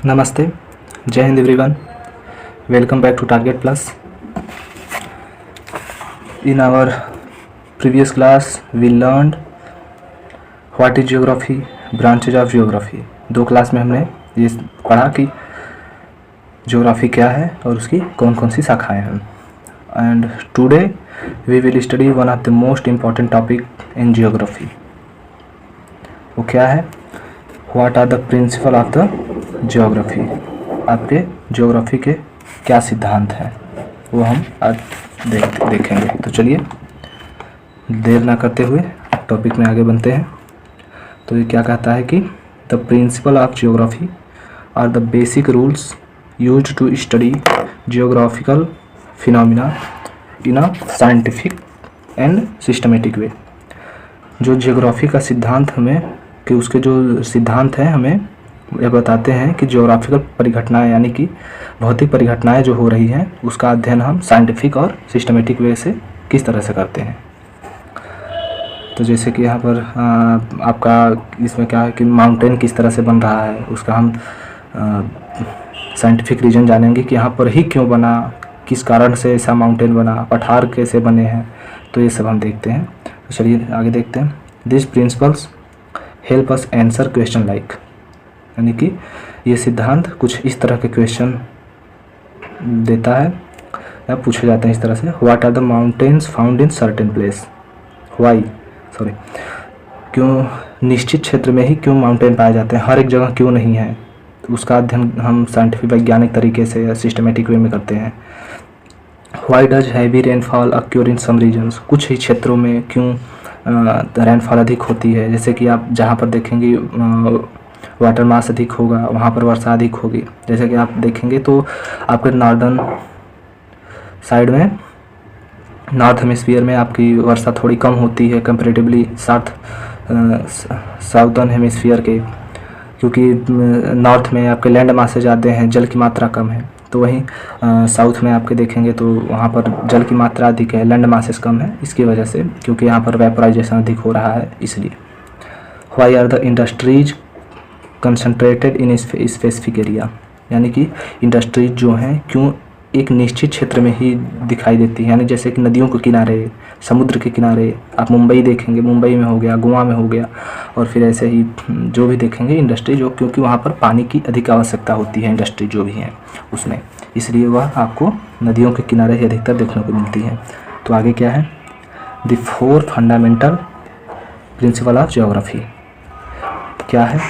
Namaste, Jai Hind everyone. Welcome back to Target Plus. In our previous class, we learned what is geography, branches of geography. दो class में हमने ये पढ़ा कि geography क्या है और उसकी कौन कौन सी शाखाएं हैं. And today we will study one of the most important topic in geography. वो क्या है? What are the principle of the geography? आपके ज्योग्राफी के क्या सिद्धांत हैं वो हम आज देखेंगे. तो चलिए देर ना करते हुए टॉपिक में आगे बनते हैं. तो ये क्या कहता है कि the principle of geography are the basic rules used to study geographical phenomena in a scientific and systematic way. जो जियोग्राफी का सिद्धांत हमें कि उसके जो सिद्धांत हैं हमें यह बताते हैं कि जियोग्राफिकल परिघटनाएं यानी कि भौतिक परिघटनाएं जो हो रही हैं उसका अध्ययन हम साइंटिफिक और सिस्टमेटिक वे से किस तरह से करते हैं. तो जैसे कि यहाँ पर आपका इसमें क्या है कि माउंटेन किस तरह से बन रहा है उसका हम साइंटिफिक रीजन जानेंगे कि यहाँ पर ही क्यों बना, किस कारण से ऐसा माउंटेन बना, पठार कैसे बने हैं. तो ये सब हम देखते हैं. तो चलिए आगे देखते हैं. This principles help us answer question like, यानी कि ये सिद्धांत कुछ इस तरह के क्वेश्चन देता है या पूछे जाते हैं इस तरह से. What are the mountains found in certain place, क्यों निश्चित क्षेत्र में ही क्यों माउंटेन पाए जाते हैं, हर एक जगह क्यों नहीं है. तो उसका अध्ययन हम साइंटिफिक वैज्ञानिक तरीके से या सिस्टमेटिक वे में करते हैं. Why does heavy rainfall occur in some regions, कुछ ही क्षेत्रों में क्यों रेनफॉल अधिक होती है. जैसे कि आप जहाँ पर देखेंगे वाटर मास अधिक होगा वहाँ पर वर्षा अधिक होगी. जैसे कि आप देखेंगे तो आपके नॉर्दर्न साइड में, नॉर्थ हेमिस्फीयर में आपकी वर्षा थोड़ी कम होती है कंपैरेटिवली साउदर्न हेमिस्फीयर के, क्योंकि नॉर्थ में आपके लैंड मासेज ज़्यादा हैं, जल की मात्रा कम है. तो वहीं साउथ में आपके देखेंगे तो वहाँ पर जल की मात्रा अधिक है, लैंड मासेज कम है. इसकी वजह से क्योंकि यहाँ पर वेपराइजेशन अधिक हो रहा है इसलिए. Why are the industries concentrated in specific area, यानी कि इंडस्ट्रीज जो हैं क्यों एक निश्चित क्षेत्र में ही दिखाई देती है. यानी जैसे कि नदियों के किनारे, समुद्र के किनारे आप मुंबई देखेंगे, मुंबई में हो गया, गोवा में हो गया, और फिर ऐसे ही जो भी देखेंगे इंडस्ट्री जो, क्योंकि वहाँ पर पानी की अधिक आवश्यकता होती है इंडस्ट्री जो भी हैं उसमें, इसलिए वह आपको नदियों के किनारे ही अधिकतर देखने को मिलती है. तो आगे क्या है, the 4 fundamental principle of geography. क्या है?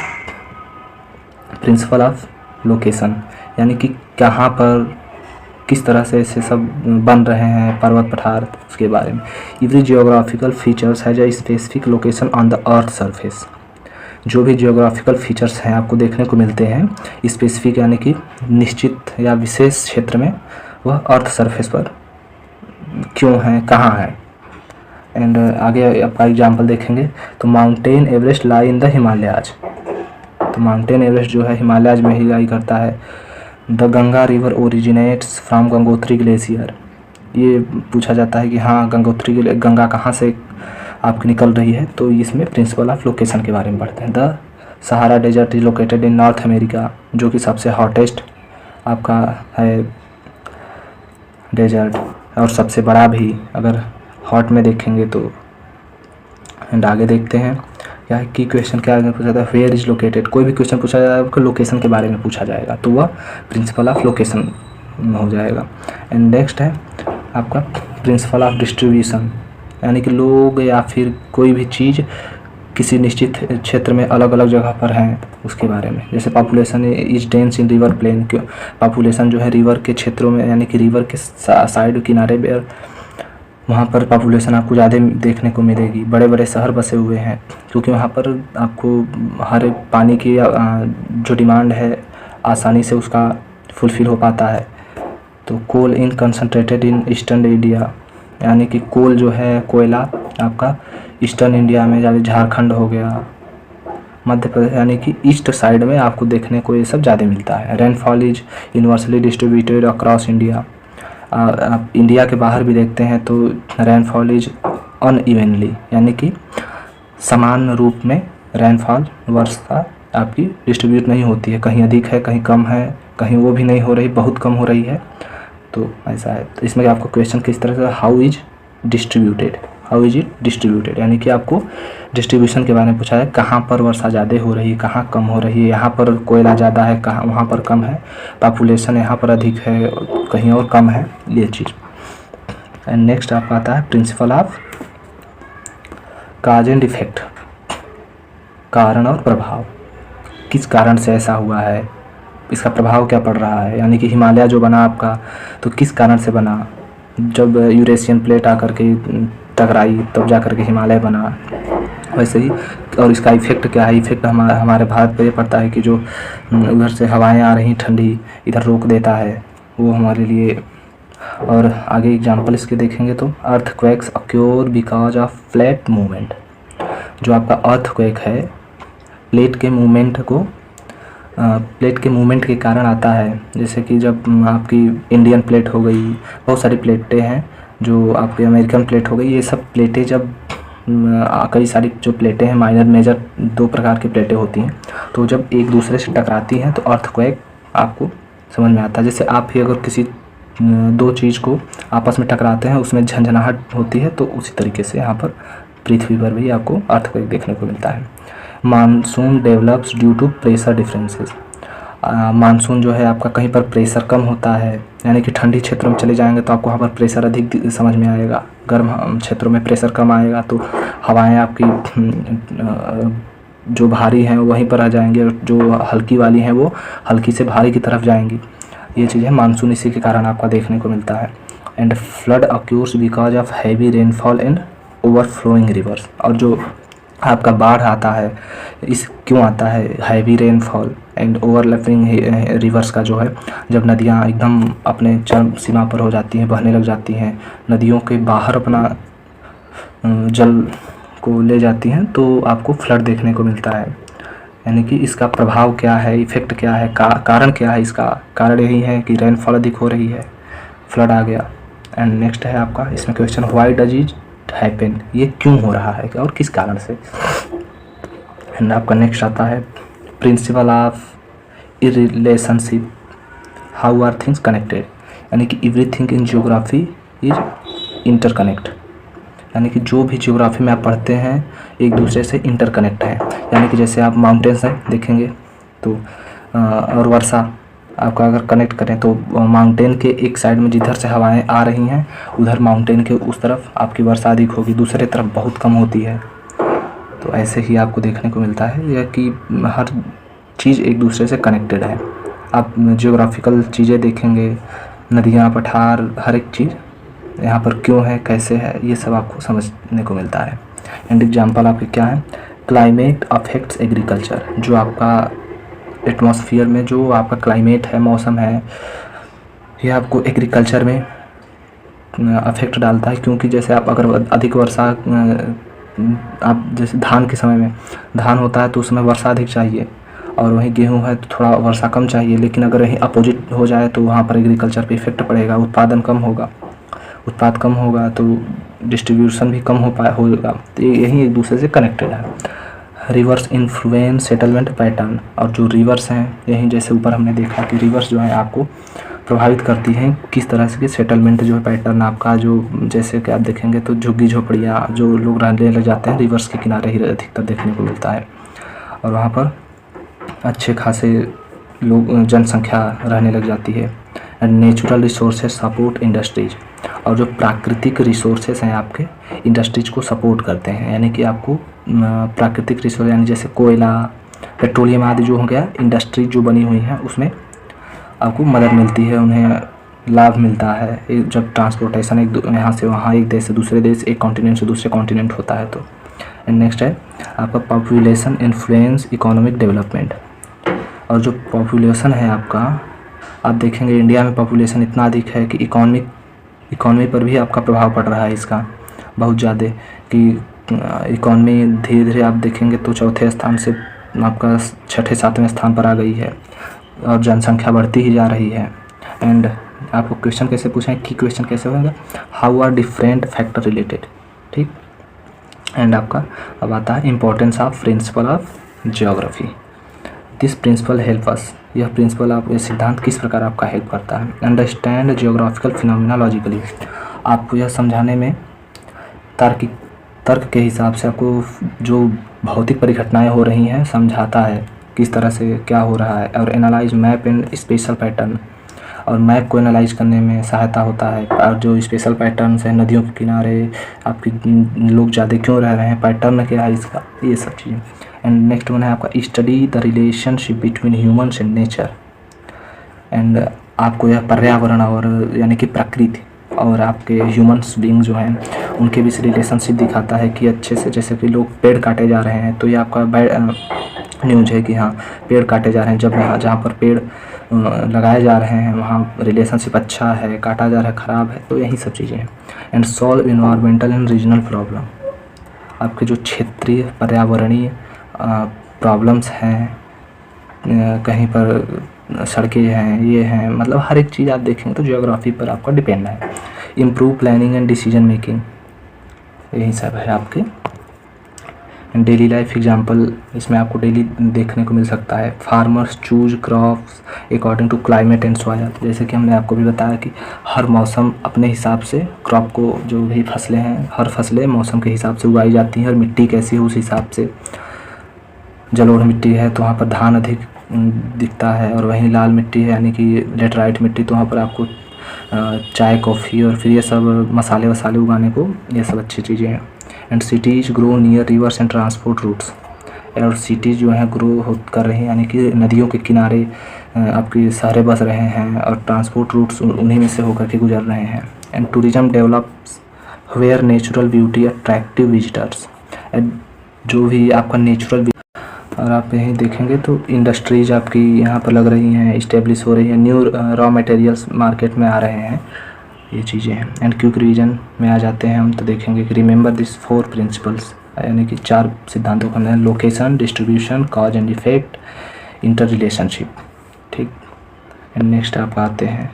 प्रिंसिपल ऑफ लोकेशन, यानी कि कहाँ पर किस तरह से ऐसे सब बन रहे हैं पर्वत पठार, उसके बारे में. Every geographical features has a specific location on the earth surface. जो भी जियोग्राफिकल फीचर्स हैं आपको देखने को मिलते हैं स्पेसिफिक यानी कि निश्चित या विशेष क्षेत्र में, वह अर्थ सरफेस पर क्यों हैं, कहाँ हैं. एंड आगे आपका एग्जाम्पल देखेंगे तो mountain Everest lie in the Himalayas. तो माउंटेन एवरेस्ट जो है हिमालयाज में ही लाई करता है. The Ganga river originates from Gangotri glacier. ये पूछा जाता है कि हाँ गंगा कहाँ से आपकी निकल रही है. तो इसमें प्रिंसिपल ऑफ लोकेशन के बारे में पढ़ते हैं. The Sahara desert is located in North America, जो कि सबसे हॉटेस्ट आपका है डेजर्ट और सबसे बड़ा भी अगर हॉट में देखेंगे तो. एंड आगे देखते हैं क्या की क्वेश्चन क्या पूछा जाता है, वेयर इज लोकेटेड. कोई भी क्वेश्चन पूछा जाएगा आपको लोकेशन के बारे में पूछा जाएगा तो वह प्रिंसिपल ऑफ लोकेशन हो जाएगा. एंड नेक्स्ट है आपका प्रिंसिपल ऑफ डिस्ट्रीब्यूशन, यानी कि लोग या फिर कोई भी चीज़ किसी निश्चित क्षेत्र में अलग अलग जगह पर हैं उसके बारे में. जैसे population is dense in river plain, क्यों पॉपुलेशन जो है रिवर के क्षेत्रों में यानी कि रिवर के साइड किनारे पे वहाँ पर पॉपुलेशन आपको ज़्यादा देखने को मिलेगी. बड़े बड़े शहर बसे हुए हैं क्योंकि वहाँ पर आपको हर पानी की जो डिमांड है आसानी से उसका फुलफ़िल हो पाता है. तो कोल इन कंसंट्रेटेड इन ईस्टर्न इंडिया, यानी कि कोल जो है कोयला आपका ईस्टर्न इंडिया में, जैसे झारखंड हो गया, मध्य प्रदेश, यानी कि ईस्ट साइड में आपको देखने को ये सब ज़्यादा मिलता है. Rainfall is universally distributed across India. आप इंडिया के बाहर भी देखते हैं तो रेनफॉल इज अनइवनली, यानी कि समान रूप में रेनफॉल वर्षा आपकी डिस्ट्रीब्यूट नहीं होती है, कहीं अधिक है, कहीं कम है, कहीं वो भी नहीं हो रही, बहुत कम हो रही है, तो ऐसा है। तो इसमें आपको क्वेश्चन किस तरह से, how is distributed, how is it distributed, यानी कि आपको डिस्ट्रीब्यूशन के बारे में पूछा है, कहाँ पर वर्षा ज़्यादा हो रही है, कहाँ कम हो रही है, यहाँ पर कोयला ज़्यादा है, कहाँ वहाँ पर कम है, पॉपुलेशन यहाँ पर अधिक है, कहीं और कम है, ये चीज़। एंड नेक्स्ट आपका आता है principle of cause and effect, कारण और प्रभाव, किस कारण से ऐसा हुआ है, इसका प्रभाव क्या पड़ रहा है, यानी कि हिमालय जो बना आपका तो किस कारण से बना, जब यूरेशियन प्लेट आकर के टकराई तब जा कर के हिमालय बना, वैसे ही। और इसका इफेक्ट क्या है, इफेक्ट हमारे भारत पर ये पड़ता है कि जो उधर से हवाएं आ रही ठंडी इधर रोक देता है, वो हमारे लिए। और आगे एग्जांपल इसके देखेंगे तो earthquakes acquire because of plate movement, जो आपका अर्थक्वेक है प्लेट के मूवमेंट को, प्लेट के मूवमेंट के कारण आता है। जैसे कि जब आपकी इंडियन प्लेट हो गई, बहुत सारी प्लेटें हैं, जो आपकी अमेरिकन प्लेट हो गई, ये सब प्लेटें जब कई सारी जो प्लेटें हैं माइनर मेजर 2 प्रकार की प्लेटें होती हैं, तो जब एक दूसरे से टकराती हैं तो अर्थक्वेक आपको समझ में आता है। जैसे आप ही अगर किसी 2 चीज़ को आपस में टकराते हैं उसमें झंझनाहट होती है, तो उसी तरीके से यहाँ पर पृथ्वी पर भी आपको अर्थक्वेक देखने को मिलता है। Monsoon develops due to pressure differences, monsoon जो है आपका कहीं पर प्रेशर कम होता है, यानी कि ठंडी क्षेत्रों में चले जाएंगे तो आपको वहाँ पर प्रेशर अधिक समझ में आएगा, गर्म क्षेत्रों में प्रेशर कम आएगा, तो हवाएं आपकी जो भारी हैं वहीं पर आ जाएंगी और जो हल्की वाली हैं वो हल्की से भारी की तरफ जाएंगी। ये चीज़ है मानसून, इसी के कारण आपका देखने को मिलता है। And flood occurs because of heavy rainfall and overflowing rivers, और जो आपका बाढ़ आता है इस क्यों आता है, heavy rainfall and overlapping reverse का जो है, जब नदियाँ एकदम अपने चरम सीमा पर हो जाती हैं, बहने लग जाती हैं, नदियों के बाहर अपना जल को ले जाती हैं, तो आपको फ्लड देखने को मिलता है। यानी कि इसका प्रभाव क्या है, इफेक्ट क्या है, कारण क्या है, इसका कारण यही है कि रेनफॉल अधिक हो रही है, फ्लड आ गया। एंड नेक्स्ट है आपका इसमें question, why does it happen, ये क्यों हो रहा है और किस कारण से। एंड आपका नेक्स्ट आता है principle of relationship, how are things connected, यानी कि everything in geography is interconnect, यानी कि जो भी जियोग्राफी में आप पढ़ते हैं एक दूसरे से इंटरकनेक्ट है। यानी कि जैसे आप माउंटेन्स हैं देखेंगे तो और वर्षा आपका अगर कनेक्ट करें तो माउंटेन के एक साइड में जिधर से हवाएं आ रही हैं उधर माउंटेन के उस तरफ आपकी वर्षा अधिक होगी, दूसरे तरफ बहुत कम होती है। तो ऐसे ही आपको देखने को मिलता है यह कि हर चीज़ एक दूसरे से कनेक्टेड है। आप जियोग्राफिकल चीज़ें देखेंगे, नदियाँ, पठार, हर एक चीज़ यहाँ पर क्यों है, कैसे है, ये सब आपको समझने को मिलता है। एंड एग्जाम्पल आपके क्या है, क्लाइमेट अफेक्ट्स एग्रीकल्चर, जो आपका एटमॉस्फेयर में जो आपका क्लाइमेट है, मौसम है, ये आपको एग्रीकल्चर में अफेक्ट डालता है। क्योंकि जैसे आप अगर अधिक वर्षा, आप जैसे धान के समय में धान होता है तो उसमें वर्षा अधिक चाहिए, और वहीं गेहूं है तो थोड़ा वर्षा कम चाहिए। लेकिन अगर यहीं अपोजिट हो जाए तो वहाँ पर एग्रीकल्चर पे इफेक्ट पड़ेगा, उत्पादन कम होगा, उत्पाद कम होगा तो डिस्ट्रीब्यूशन भी कम होगा। तो यही एक दूसरे से कनेक्टेड है। रिवर्स इन्फ्लुएंस सेटलमेंट पैटर्न, और जो रिवर्स हैं यहीं जैसे ऊपर हमने देखा कि रिवर्स जो है आपको प्रभावित करती हैं किस तरह से कि सेटलमेंट जो है पैटर्न आपका, जो जैसे कि आप देखेंगे तो झुग्गी झोपड़ियाँ जो लोग रहने लग जाते हैं रिवर्स के किनारे ही अधिकतर देखने को मिलता है, और वहाँ पर अच्छे खासे लोग जनसंख्या रहने लग जाती है। And natural resources support industries, और जो प्राकृतिक रिसोर्सेज हैं आपके इंडस्ट्रीज को सपोर्ट करते हैं। यानी कि आपको प्राकृतिक रिसोर्स यानी जैसे कोयला, पेट्रोलियम आदि जो हो गया, इंडस्ट्रीज जो बनी हुई हैं उसमें आपको मदद मिलती है, उन्हें लाभ मिलता है जब ट्रांसपोर्टेशन एक यहाँ से वहाँ, एक देश से दूसरे देश, एक कॉन्टिनेंट से दूसरे कॉन्टिनेंट होता है। तो एंड नेक्स्ट है आपका पॉपुलेशन इन्फ्लुएंस इकोनॉमिक डेवलपमेंट, और जो पॉपुलेशन है आपका, आप देखेंगे इंडिया में पॉपुलेशन इतना अधिक है कि इकॉनमी पर भी आपका प्रभाव पड़ रहा है इसका बहुत ज़्यादा, कि इकॉनमी धीरे धीरे आप देखेंगे तो चौथे स्थान से आपका छठे सातवें स्थान पर आ गई है, और जनसंख्या बढ़ती ही जा रही है। एंड आपको क्वेश्चन कैसे पूछें, की क्वेश्चन कैसे होगा, how are different factor related, ठीक। एंड आपका अब आता है importance of principle of geography. This principle help us, यह प्रिंसिपल आप ये सिद्धांत किस प्रकार आपका हेल्प करता है। अंडरस्टैंड जियोग्राफिकल फिनोमिना लॉजिकली, आपको यह समझाने में तर्क के हिसाब से आपको जो भौतिक परिघटनाएं हो रही हैं समझाता है किस तरह से क्या हो रहा है। और analyse map and special pattern, और मैप को एनालाइज करने में सहायता होता है। और जो स्पेशल पैटर्न्स हैं, नदियों के किनारे आपके लोग ज़्यादा क्यों रह रहे हैं, पैटर्न क्या है इसका, ये सब चीज़ें। एंड नेक्स्ट वन है आपका study the relationship between humans and nature. And आपको यह पर्यावरण और यानी कि प्रकृति और आपके ह्यूमन्स बीइंग जो हैं उनके बीच रिलेशनशिप दिखाता है कि अच्छे से, जैसे कि लोग पेड़ काटे जा रहे हैं तो ये आपका बैड न्यूज है कि हाँ पेड़ काटे जा रहे हैं। जब जहाँ पर पेड़ लगाए जा रहे हैं वहाँ रिलेशनशिप अच्छा है, काटा जा रहा है ख़राब है, तो यही सब चीज़ें हैं। And solve environmental and regional problem, आपके जो क्षेत्रीय पर्यावरणीय प्रॉब्लम्स हैं, कहीं पर सड़कें हैं, ये हैं, मतलब हर एक चीज़ आप देखेंगे तो ज्योग्राफी पर आपका डिपेंड है। Improve planning and decision making, यही सब है आपके। डेली लाइफ एग्जांपल इसमें आपको डेली देखने को मिल सकता है। Farmers choose crops according to climate and soil, जैसे कि हमने आपको भी बताया कि हर मौसम अपने हिसाब से क्रॉप को, जो भी फसलें हैं हर फसलें मौसम के हिसाब से उगाई जाती हैं और मिट्टी कैसी है उस हिसाब से। जलोढ़ मिट्टी है तो वहाँ पर धान अधिक दिखता है, और वहीं लाल मिट्टी है यानी कि लेटराइट मिट्टी तो वहाँ पर आपको चाय कॉफ़ी और फिर ये सब मसाले वसाले उगाने को, ये सब अच्छी चीज़ें हैं। And cities grow near rivers and transport routes, और सिटीज़ जो हैं ग्रो कर रही हैं यानी कि नदियों के किनारे आपकी शहरें बस रहे हैं और ट्रांसपोर्ट रूट्स उन्हीं में से होकर के गुजर रहे हैं। And tourism develops where natural beauty attractive visitors, जो भी आपका नेचुरल, और आप यहीं देखेंगे तो इंडस्ट्रीज आपकी यहाँ पर लग रही हैं, इस्टेब्लिश हो रही है, न्यू रॉ मटेरियल्स मार्केट में आ रहे हैं, ये चीज़ें हैं। एंड क्विक रिवीजन में आ जाते हैं हम तो देखेंगे कि रिमेंबर दिस 4 प्रिंसिपल्स, यानी कि 4 सिद्धांतों का हमने location, distribution, cause and effect, inter relationship, ठीक। एंड नेक्स्ट आप आते हैं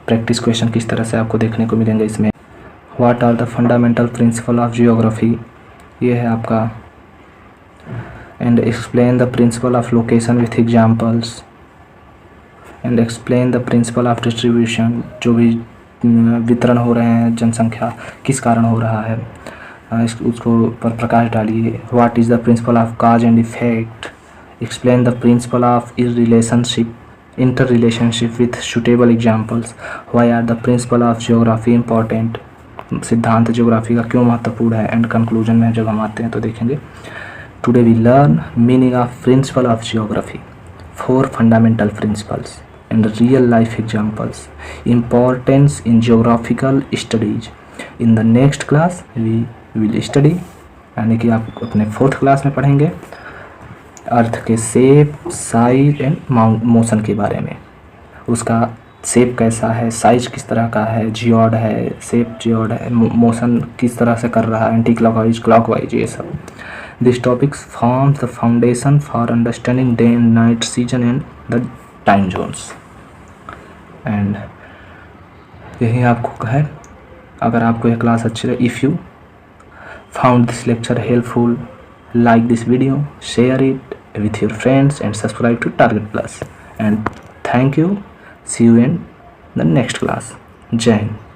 प्रैक्टिस क्वेश्चन किस तरह से आपको देखने को मिलेंगे इसमें। What are the fundamental principle of geography, ये है आपका। And explain the principle of location with examples, and explain the principle of distribution, जो भी वितरण हो रहे हैं जनसंख्या किस कारण हो रहा है, उसको पर प्रकाश डालिए। What is the principle of cause and effect, explain the principle of interrelationship with suitable examples, why are the principle of geography important, सिद्धांत जियोग्राफी का क्यों महत्वपूर्ण है। एंड कंक्लूजन में जब हम आते हैं तो देखेंगे today we learn meaning of principle of geography, 4 fundamental principles and real life examples, importance in geographical studies. In the next class we will study, यानी कि आप अपने 4th क्लास में पढ़ेंगे अर्थ के शेप, साइज एंड मोशन के बारे में। उसका शेप कैसा है, साइज किस तरह का है, जियोड है, शेप जियोड है, मोशन किस तरह से कर रहा है, एंटी क्लॉकवाइज, क्लॉकवाइज, ये सब। This topics forms the foundation for understanding day and night season and the time zones. And यही आपको है, अगर आपको यह क्लास अच्छी लगी, if you found this lecture helpful, like this video, share it with your friends and subscribe to Target Plus. And thank you. See you in the next class. Jai Hind.